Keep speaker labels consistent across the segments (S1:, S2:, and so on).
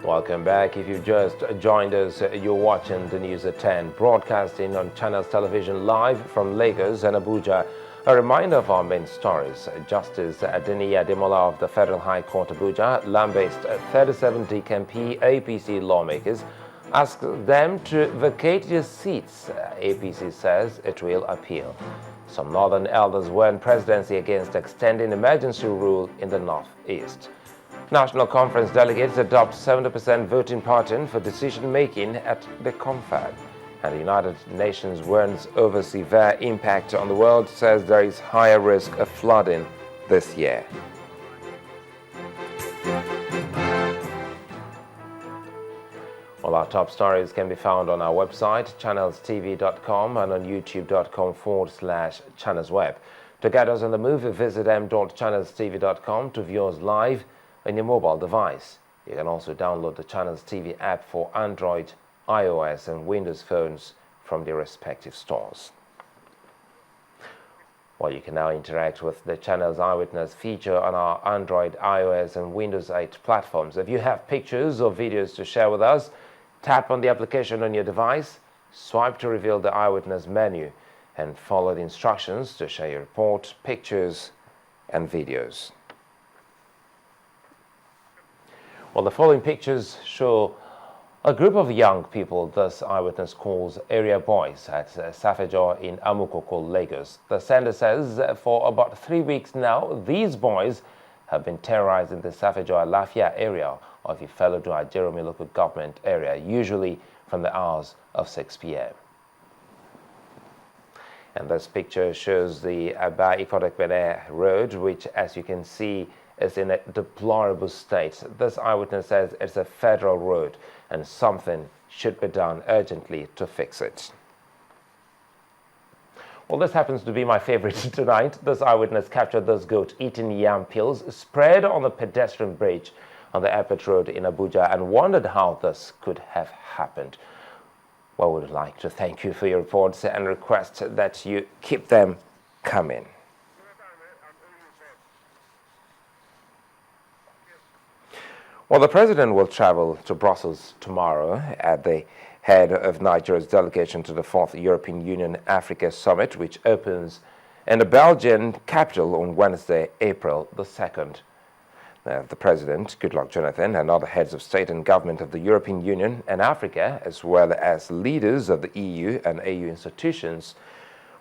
S1: Welcome back. If you've just joined us, you're watching the news at 10, broadcasting on Channels Television live from Lagos and Abuja. A reminder of our main stories. Justice Adeniyi Ademola of the Federal High Court Abuja lambasted 37 DKMP APC lawmakers, asked them to vacate their seats. APC says it will appeal. Some northern elders warned presidency against extending emergency rule in the northeast. National Conference delegates adopt 70% voting pattern for decision-making at the CONFAD. And the United Nations warns over severe impact on the world, says there is higher risk of flooding this year. All our top stories can be found on our website, ChannelsTV.com, and on YouTube.com/ChannelsWeb. To get us on the move, visit m.channelstv.com to view us live on your mobile device. You can also download the Channels TV app for Android, iOS and Windows phones from their respective stores. Well, you can now interact with the Channels Eyewitness feature on our Android, iOS and Windows 8 platforms. If you have pictures or videos to share with us, tap on the application on your device, swipe to reveal the Eyewitness menu, and follow the instructions to share your report, pictures and videos. Well, the following pictures show a group of young people this Eyewitness calls area boys at Safejo in Amukoko, Lagos. The sender says for about 3 weeks now, these boys have been terrorizing the Safejo Alafia area of Ifelodun Ajeromi local government area, usually from the hours of 6 p.m. And this picture shows the Aba Ikodekbene road, which, as you can see, is in a deplorable state. This Eyewitness says it's a federal road and something should be done urgently to fix it. Well, this happens to be my favorite tonight. This Eyewitness captured this goat eating yam peels spread on the pedestrian bridge on the airport road in Abuja and wondered how this could have happened. Well, we would like to thank you for your reports and request that you keep them coming. Well, the president will travel to Brussels tomorrow at the head of Nigeria's delegation to the 4th European Union Africa Summit, which opens in the Belgian capital on Wednesday, April the 2nd. The president, Goodluck Jonathan, and other heads of state and government of the European Union and Africa, as well as leaders of the EU and AU institutions,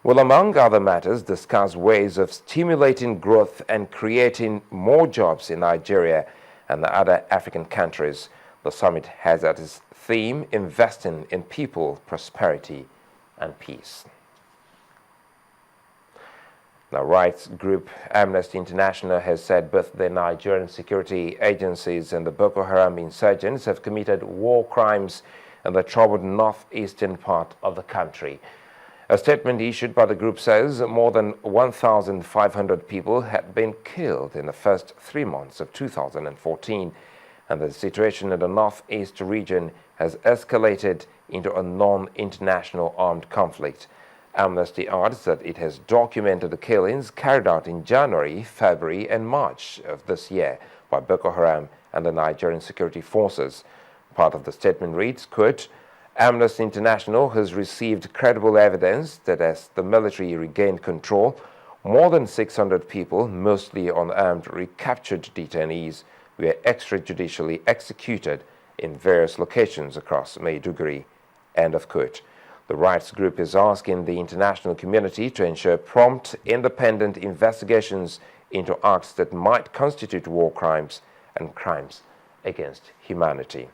S1: will, among other matters, discuss ways of stimulating growth and creating more jobs in Nigeria and the other African countries. The summit has as its theme investing in people, prosperity, and peace. The rights group Amnesty International has said both the Nigerian security agencies and the Boko Haram insurgents have committed war crimes in the troubled northeastern part of the country. A statement issued by the group says more than 1,500 people had been killed in the first 3 months of 2014, and the situation in the northeast region has escalated into a non-international armed conflict. Amnesty adds that it has documented the killings carried out in January, February and March of this year by Boko Haram and the Nigerian security forces. Part of the statement reads, quote, Amnesty International has received credible evidence that as the military regained control, more than 600 people, mostly unarmed, recaptured detainees, were extrajudicially executed in various locations across Maiduguri. End of quote. The rights group is asking the international community to ensure prompt, independent investigations into acts that might constitute war crimes and crimes against humanity.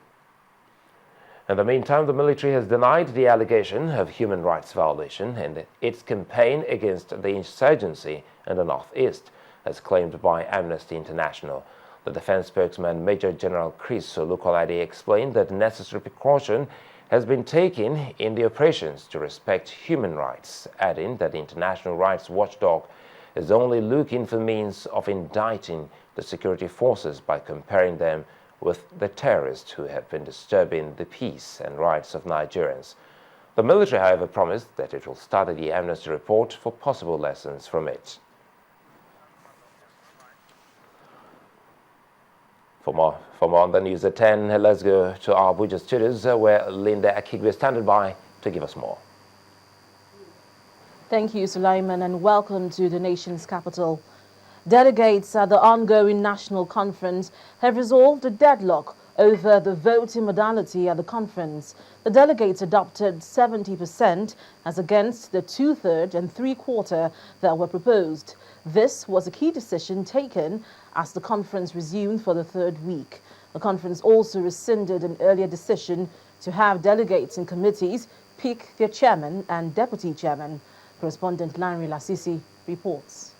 S1: In the meantime, the military has denied the allegation of human rights violation in its campaign against the insurgency in the northeast, as claimed by Amnesty International. The defense spokesman, Major General Chris Olukolade, explained that necessary precaution has been taken in the operations to respect human rights, adding that the international rights watchdog is only looking for means of indicting the security forces by comparing them with the terrorists who have been disturbing the peace and rights of Nigerians. The military, however, promised that it will study the amnesty report for possible lessons from it. For more on the news at 10, let's go to our Abuja studios where Linda Akigwe is standing by to give us more.
S2: Thank you, Sulaiman, and welcome to the nation's capital. Delegates at the ongoing national conference have resolved a deadlock over the voting modality at the conference. The delegates adopted 70% as against the 2/3 and 3/4 that were proposed. This was a key decision taken as the conference resumed for the third week. The conference also rescinded an earlier decision to have delegates in committees pick their chairman and deputy chairman. Correspondent Lanre Lasisi reports.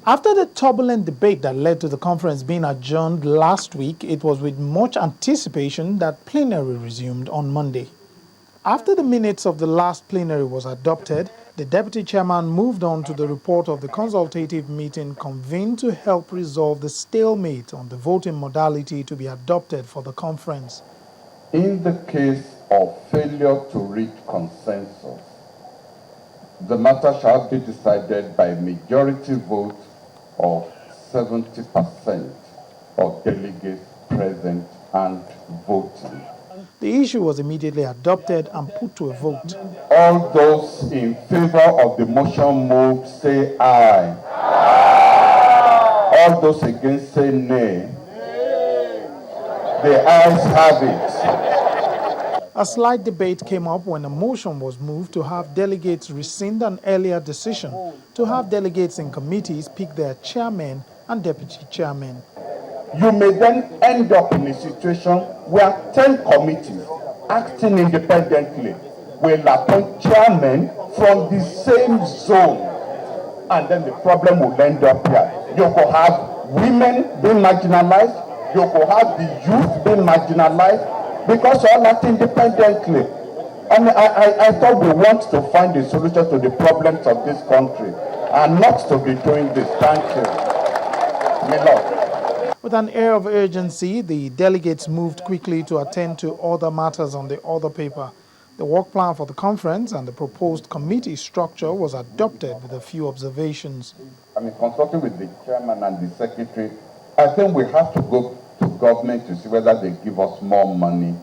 S3: After the turbulent debate that led to the conference being adjourned last week, it was with much anticipation that plenary resumed on Monday. After the minutes of the last plenary was adopted, the deputy chairman moved on to the report of the consultative meeting convened to help resolve the stalemate on the voting modality to be adopted for the conference.
S4: In the case of failure to reach consensus, the matter shall be decided by majority vote of 70% of delegates present and voting.
S3: The issue was immediately adopted and put to a vote.
S4: All those in favor of the motion moved say aye. All those against say nay. The ayes have it.
S3: A slight debate came up when a motion was moved to have delegates rescind an earlier decision to have delegates in committees pick their chairman and deputy chairman.
S4: You may then end up in a situation where 10 committees acting independently will appoint chairmen from the same zone. And then the problem will end up here. You could have women being marginalized, you could have the youth being marginalized, because all act independently. And I thought we want to find a solution to the problems of this country and not to be doing this. Thank you. May Lord.
S3: With an air of urgency, the delegates moved quickly to attend to other matters on the other paper. The work plan for the conference and the proposed committee structure was adopted with a few observations.
S4: Consulting with the chairman and the secretary, I think we have to go to government to see whether they give us more money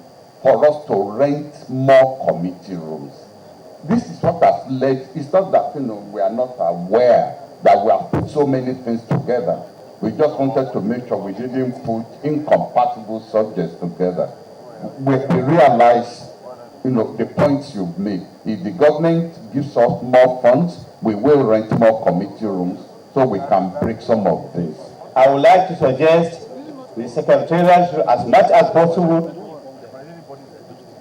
S4: for us to rent more committee rooms. This is what has led. It's not that we are not aware that we have put so many things together. We just wanted to make sure we didn't put incompatible subjects together. We realize, the points you've made. If the government gives us more funds, we will rent more committee rooms so we can break some of this.
S5: I would like to suggest the Secretariat should, as much as possible,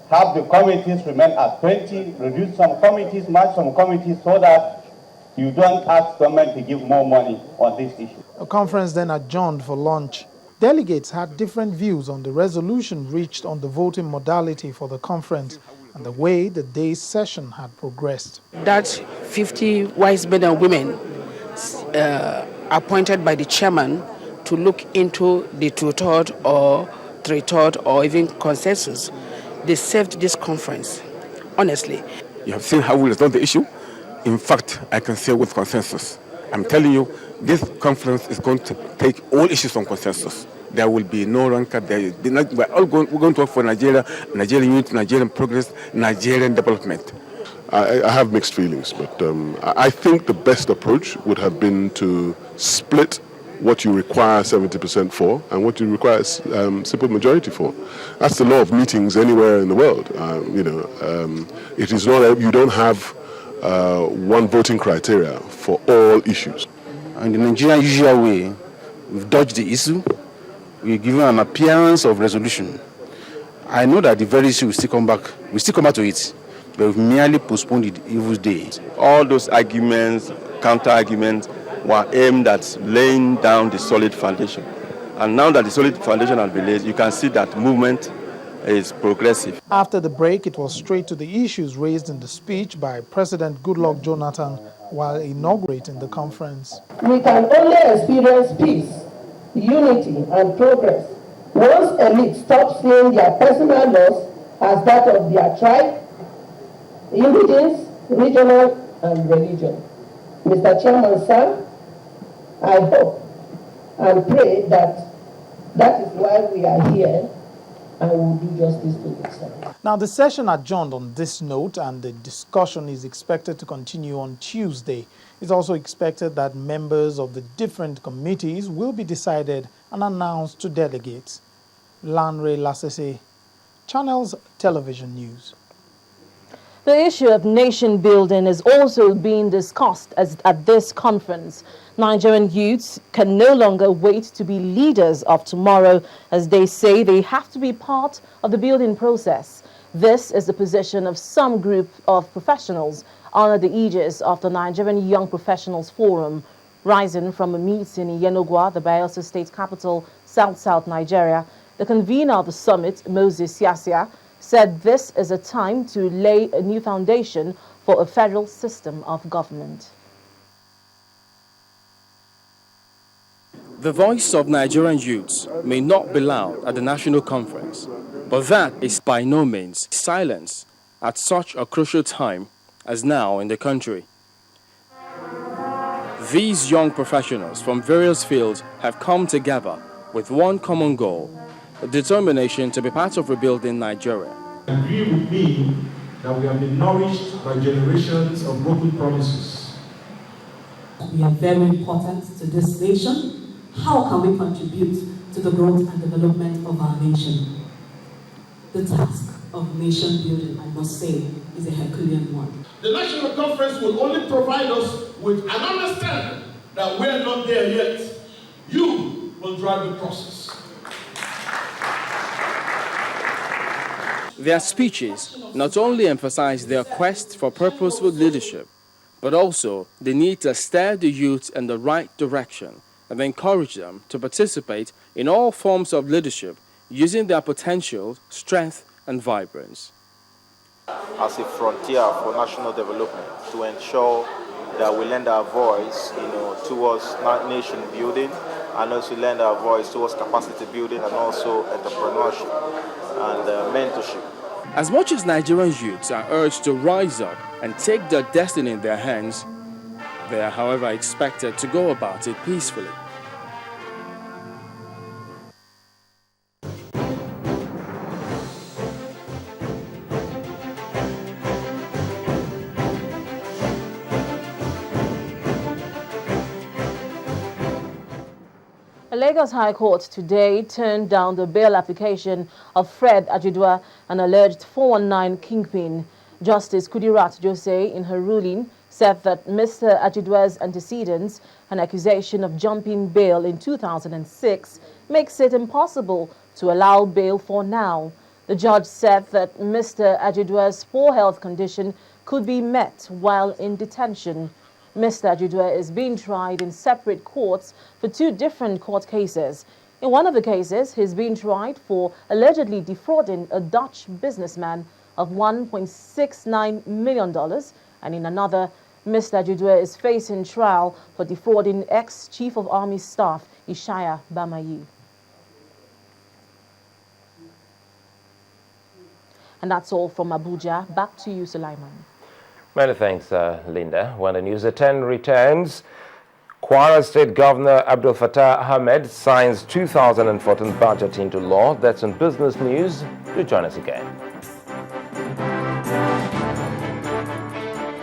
S5: have the committees remain at 20, reduce some committees, merge some committees, so that you don't ask government to give more money on this issue.
S3: The conference then adjourned for lunch. Delegates had different views on the resolution reached on the voting modality for the conference and the way the day's session had progressed.
S6: That 50 wise men and women appointed by the chairman to look into the 2/3 or 3/3 or even consensus, they saved this conference, honestly.
S7: You have seen how we resolve the issue. In fact, I can say with consensus. I'm telling you, this conference is going to take all issues on consensus. There will be no rancor. We're going to work for Nigeria, Nigerian unity, Nigerian progress, Nigerian development.
S8: I have mixed feelings, but I think the best approach would have been to split what you require 70% for and what you require simple majority for. That's the law of meetings anywhere in the world. It is not, you don't have one voting criteria for all issues.
S9: In the Nigerian usual way, we've dodged the issue. We've given an appearance of resolution. I know that the very issue will still come back to it, but we've merely postponed the evil day.
S10: All those arguments, counter-arguments, were aimed at laying down the solid foundation. And now that the solid foundation has been laid, you can see that movement is progressive.
S3: After the break, it was straight to the issues raised in the speech by President Goodluck Jonathan while inaugurating the conference.
S11: We can only experience peace unity, and progress once elites stop seeing their personal loss as that of their tribe, indigence, regional, and religion. Mr. Chairman, sir, I hope and pray that that is why we are here and will do justice to it, sir.
S3: Now, the session adjourned on this note, and the discussion is expected to continue on Tuesday. It's also expected that members of the different committees will be decided and announced to delegates. Lanre Lasese, Channels Television News.
S2: The issue of nation building is also being discussed at this conference. Nigerian youths can no longer wait to be leaders of tomorrow, as they say they have to be part of the building process. This is the position of some group of professionals under the aegis of the Nigerian Young Professionals Forum, rising from a meeting in Yenogwa, the Bayelsa state capital, South Nigeria. The convener of the summit, Moses Yasia, said this is a time to lay a new foundation for a federal system of government.
S12: The voice of Nigerian youths may not be loud at the national conference, but that is by no means silence at such a crucial time as now in the country. These young professionals from various fields have come together with one common goal: a determination to be part of rebuilding Nigeria.
S13: Agree with me that we have been nourished by generations of broken promises.
S14: We are very important to this nation. How can we contribute to the growth and development of our nation? The task of nation building, I must say, is a Herculean one.
S13: The National Conference will only provide us with an understanding that we're not there yet. You will drive the process.
S12: Their speeches not only emphasize their quest for purposeful leadership, but also the need to steer the youth in the right direction and encourage them to participate in all forms of leadership using their potential, strength, and vibrance.
S15: As a frontier for national development, to ensure that we lend our voice, towards nation building, and also lend our voice towards capacity building and also entrepreneurship and mentorship.
S12: As much as Nigerian youths are urged to rise up and take their destiny in their hands, they are, however, expected to go about it peacefully.
S2: A Lagos High Court today turned down the bail application of Fred Ajidua, an alleged 419 kingpin. Justice Kudirat Jose, in her ruling, said that Mr. Ajidua's antecedents, an accusation of jumping bail in 2006, makes it impossible to allow bail for now. The judge said that Mr. Ajidua's poor health condition could be met while in detention. Mr. Ajidua is being tried in separate courts for two different court cases. In one of the cases, he's being tried for allegedly defrauding a Dutch businessman of $1.69 million, and in another, Mr. Ajidua is facing trial for defrauding ex-Chief of Army Staff Ishaya Bamayi. And that's all from Abuja. Back to you, Sulaiman.
S1: Many thanks, Linda. When the news at 10 returns, Kwara State Governor Abdul Fattah Ahmed signs 2014 budget into law. That's on Business News. Do join us again.